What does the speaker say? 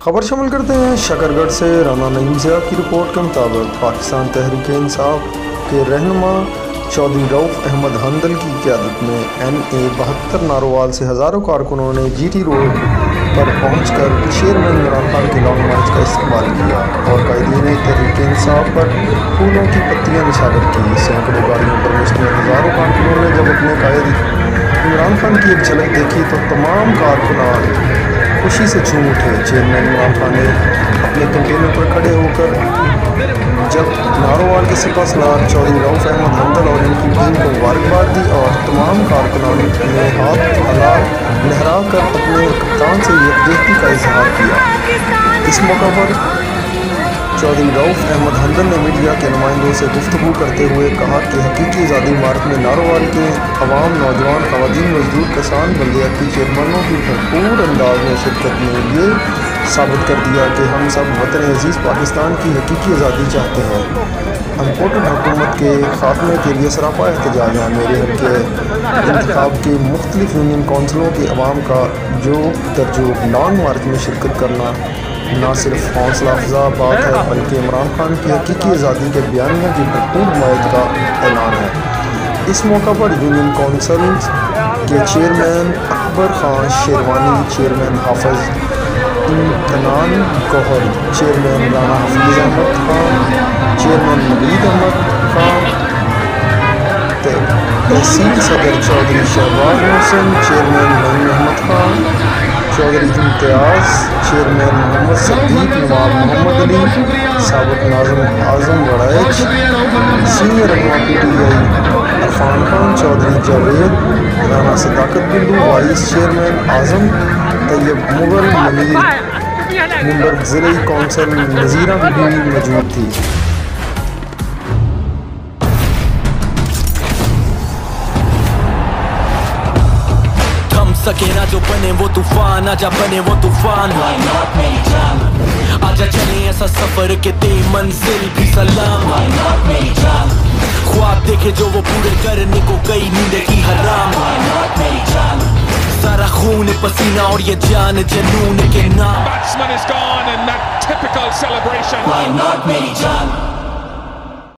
خبر شامل کرتے ہیں شکرگڑھ سے۔ رانا نعیم ضیاء کی رپورٹ کے مطابق پاکستان تحریک انصاف کے رہنما چودھری رؤف احمد حندل کی قیادت میں NA 72 نارووال سے ہزاروں کارکنوں نے GT روڈ پر پہنچ کر چیئرمین عمران خان کے لانگ مارچ کا استقبال کیا اور قائدین تحریک انصاف پر پھولوں کی پتیاں نچھاور کی۔ سینکڑوں گاڑیوں پر مشتمل ہزاروں کارکنوں نے جب اپنے قائد عمران خان کی ایک جھلک دیکھی تو تمام کارکنان خوشی سے جھوم اٹھے۔ چیئرمین عمران خان نے اپنے کنٹینر پر کھڑے ہو کر جب نارووال کے سپہ سالار چودھری رؤف احمد حندل اور ان کی ٹیم کو مبارکباد دی اور تمام کارکنان نے ہاتھ لہرا کر اپنے کپتان سے یکجہتی کا اظہار کیا۔ اس موقع پر چودھری رؤف احمد حندل نے میڈیا کے نمائندوں سے گفتگو کرتے ہوئے کہا کہ حقیقی آزادی مارچ میں نارووال کے عوام، نوجوان، خواتین، مزدور، کسان، بلدیاتی چیئرمینوں کی بھرپور انداز میں شرکت نے یہ ثابت کر دیا کہ ہم سب وطن عزیز پاکستان کی حقیقی آزادی چاہتے ہیں۔ امپورٹڈ حکومت کے خاتمے کے لیے سراپا احتجاج ہے۔ میرے حلقے انتخاب کے مختلف یونین کونسلوں کے عوام کا جوگ در جوگ لانگ مارچ میں شرکت کرنا نہ صرف حوصلہ افزا بات ہے بلکہ عمران خان کی حقیقی آزادی کے بیانیہ کی بھرپور حمایت کا اعلان ہے۔ اس موقع پر یونین کونسل کے چیئرمین اکبر خان شیروانی، چیئرمین حافظ امتنان گوہر، چیئرمین رانا حفیظ احمد خان، چیئرمین نوید احمد خان، تحصیل صدر چودھری شہباز محسن، چیئرمین نعیم احمد خان، چودھری امتیاز، چیئرمین محمد صدیق، نواب محمد علی، سابق ناظم اعظم وڑائچ، سینئر رہنما PTI عرفان خان، چودھری جاوید، رانا صداقت بلو، وائس چیئرمین اعظم طیب مغل، ممبر ضلعی کونسل نذیرہ بھی موجود تھی۔ سکے نہ جو بنے وہ طوفان، آجا بنے وہ طوفان، آجا چلے ایسا سفر کہ دے منزل بھی سلام، خواب دیکھے جو وہ پورے کرنے کو گئی نیندے کی حرام، سارا خون پسینہ اور یہ جان جنون کے نام،